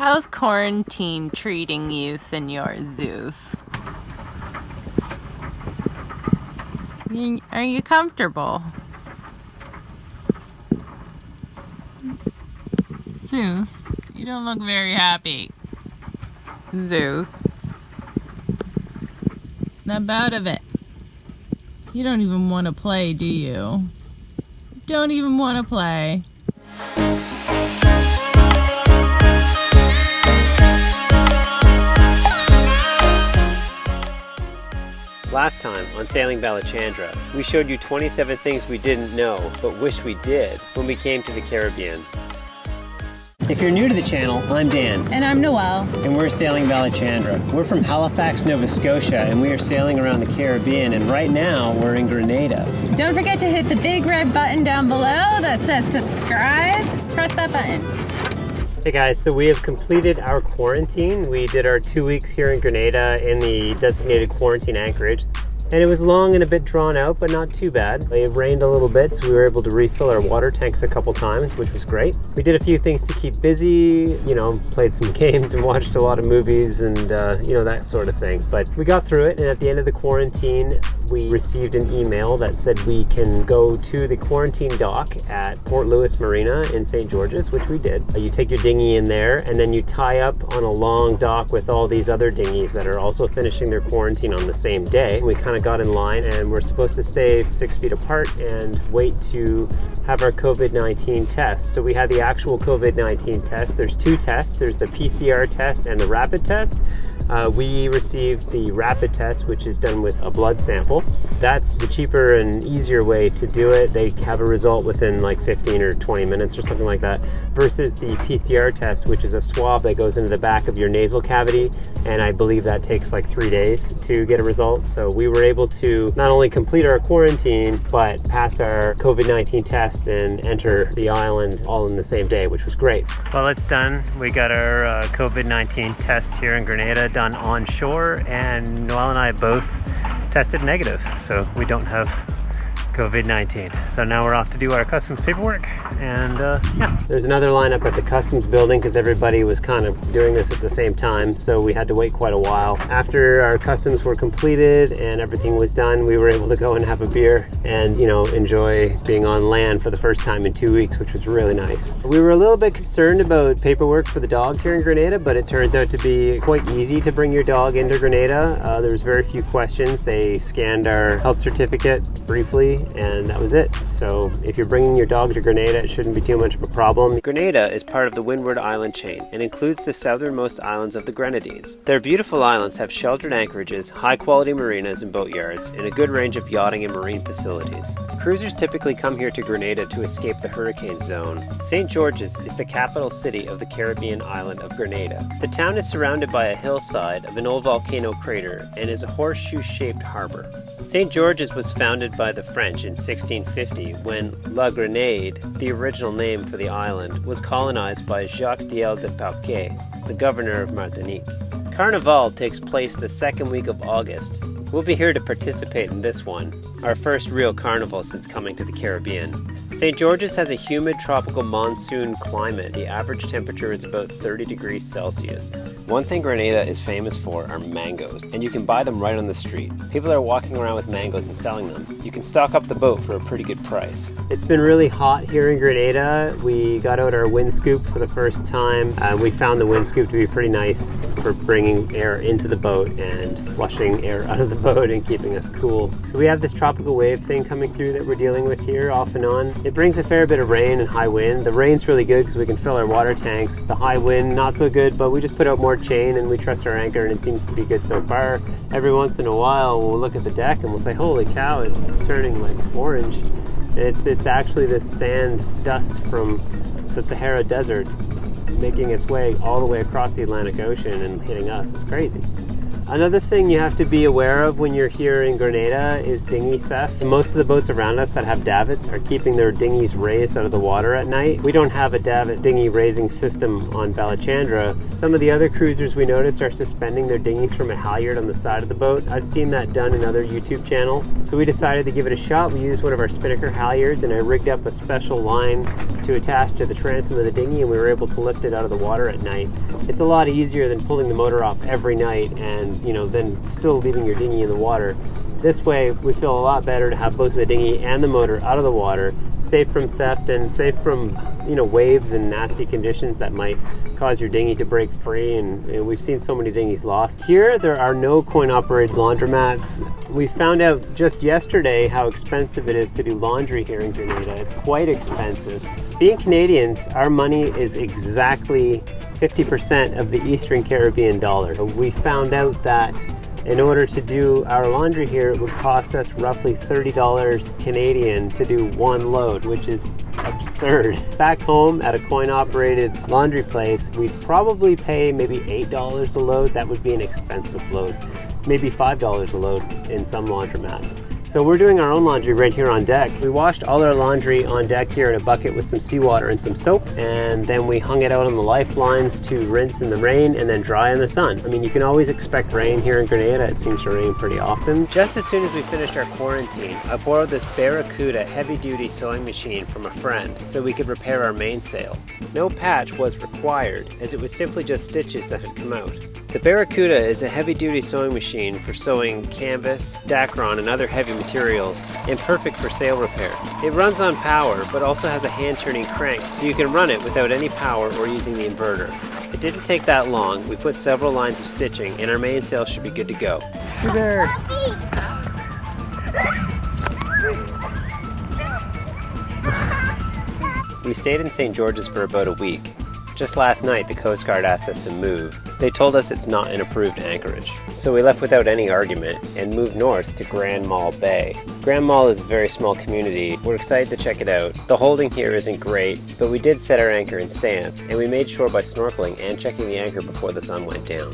How's quarantine treating you, Senor Zeus? Are you comfortable? Zeus, you don't look very happy. Zeus, snap out of it. You don't even want to play, do you? Don't even want to play. Last time on Sailing Balachandra, we showed you 27 things we didn't know but wish we did when we came to the Caribbean. If you're new to the channel, I'm Dan. And I'm Noelle. And we're Sailing Balachandra. We're from Halifax, Nova Scotia, and we are sailing around the Caribbean, and right now we're in Grenada. Don't forget to hit the big red button down below that says subscribe. Press that button. Hey guys, so we have completed our quarantine. We did our 2 weeks here in Grenada in the designated quarantine anchorage. And it was long and a bit drawn out, but not too bad. It rained a little bit, so we were able to refill our water tanks a couple times, which was great. We did a few things to keep busy, you know, played some games and watched a lot of movies and, you know, that sort of thing. But we got through it, and at the end of the quarantine, we received an email that said we can go to the quarantine dock at Port Louis Marina in St. George's, which we did. You take your dinghy in there, and then you tie up on a long dock with all these other dinghies that are also finishing their quarantine on the same day. We kind of got in line, and we're supposed to stay 6 feet apart and wait to have our COVID-19 test. So we had the actual COVID-19 test. There's two tests. There's the PCR test and the rapid test. We received the rapid test, which is done with a blood sample. That's the cheaper and easier way to do it. They have a result within like 15 or 20 minutes or something like that, versus the PCR test, which is a swab that goes into the back of your nasal cavity, and I believe that takes like 3 days to get a result. So we were able to not only complete our quarantine, but pass our COVID-19 test and enter the island all in the same day, which was great. Well, it's done. We got our COVID-19 test here in Grenada done on shore, and Noelle and I both tested negative, so we don't have COVID-19. So now we're off to do our customs paperwork, and yeah. There's another lineup at the customs building because everybody was kind of doing this at the same time, so we had to wait quite a while. After our customs were completed and everything was done, we were able to go and have a beer and, you know, enjoy being on land for the first time in 2 weeks, which was really nice. We were a little bit concerned about paperwork for the dog here in Grenada, but it turns out to be quite easy to bring your dog into Grenada. There was very few questions. They scanned our health certificate briefly, and that was it. So if you're bringing your dog to Grenada, it shouldn't be too much of a problem. Grenada is part of the Windward Island chain and includes the southernmost islands of the Grenadines. Their beautiful islands have sheltered anchorages, high-quality marinas and boatyards, and a good range of yachting and marine facilities. Cruisers typically come here to Grenada to escape the hurricane zone. St. George's is the capital city of the Caribbean island of Grenada. The town is surrounded by a hillside of an old volcano crater and is a horseshoe-shaped harbor. St. George's was founded by the French in 1650 when La Grenade, the original name for the island, was colonized by Jacques Diel de Pauquet, the governor of Martinique. Carnival takes place the second week of August. We'll be here to participate in this one, our first real carnival since coming to the Caribbean. St. George's has a humid tropical monsoon climate. The average temperature is about 30 degrees Celsius. One thing Grenada is famous for are mangoes, and you can buy them right on the street. People are walking around with mangoes and selling them. You can stock up the boat for a pretty good price. It's been really hot here in Grenada. We got out our wind scoop for the first time. We found the wind scoop to be pretty nice for bringing air into the boat and flushing air out of the boat and keeping us cool. So we have this tropical wave thing coming through that we're dealing with here off and on. It brings a fair bit of rain and high wind. The rain's really good because we can fill our water tanks. The high wind, not so good, but we just put out more chain and we trust our anchor, and it seems to be good so far. Every once in a while we'll look at the deck and we'll say, holy cow, it's turning like orange. And it's actually this sand dust from the Sahara Desert making its way all the way across the Atlantic Ocean and hitting us. It's crazy. Another thing you have to be aware of when you're here in Grenada is dinghy theft. Most of the boats around us that have davits are keeping their dinghies raised out of the water at night. We don't have a davit dinghy raising system on Balachandra. Some of the other cruisers we noticed are suspending their dinghies from a halyard on the side of the boat. I've seen that done in other YouTube channels. So we decided to give it a shot. We used one of our spinnaker halyards, and I rigged up a special line to to attach to the transom of the dinghy, and we were able to lift it out of the water at night. It's a lot easier than pulling the motor off every night and, you know, then still leaving your dinghy in the water. This way, we feel a lot better to have both the dinghy and the motor out of the water, safe from theft and safe from, you know, waves and nasty conditions that might cause your dinghy to break free. And we've seen so many dinghies lost. Here, there are no coin-operated laundromats. We found out just yesterday how expensive it is to do laundry here in Grenada. It's quite expensive. Being Canadians, our money is exactly 50% of the Eastern Caribbean dollar. We found out that in order to do our laundry here, it would cost us roughly $30 Canadian to do one load, which is absurd. Back home at a coin-operated laundry place, we'd probably pay maybe $8 a load. That would be an expensive load. Maybe $5 a load in some laundromats. So we're doing our own laundry right here on deck. We washed all our laundry on deck here in a bucket with some seawater and some soap, and then we hung it out on the lifelines to rinse in the rain and then dry in the sun. I mean, you can always expect rain here in Grenada. It seems to rain pretty often. Just as soon as we finished our quarantine, I borrowed this Barracuda heavy-duty sewing machine from a friend so we could repair our mainsail. No patch was required, as it was simply just stitches that had come out. The Barracuda is a heavy-duty sewing machine for sewing canvas, dacron, and other heavy materials, and perfect for sail repair. It runs on power, but also has a hand-turning crank, so you can run it without any power or using the inverter. It didn't take that long. We put several lines of stitching, and our mainsail should be good to go. Sugar! We stayed in St. George's for about a week. Just last night, the Coast Guard asked us to move. They told us it's not an approved anchorage. So we left without any argument and moved north to Grand Mall Bay. Grand Mall is a very small community. We're excited to check it out. The holding here isn't great, but we did set our anchor in sand, and we made sure by snorkeling and checking the anchor before the sun went down.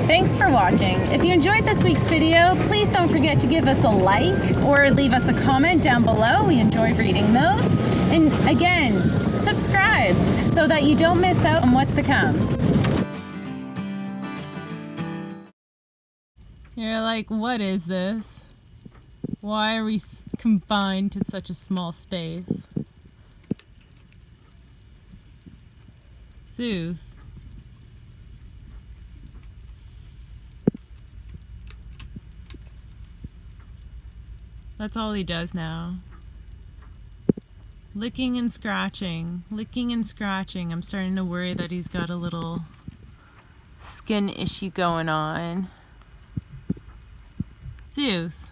Thanks for watching. If you enjoyed this week's video, please don't forget to give us a like or leave us a comment down below. We enjoy reading those. And again, subscribe so that you don't miss out on what's to come. You're like, what is this? Why are we confined to such a small space? Zeus. That's all he does now. Licking and scratching. Licking and scratching. I'm starting to worry that he's got a little skin issue going on. Zeus.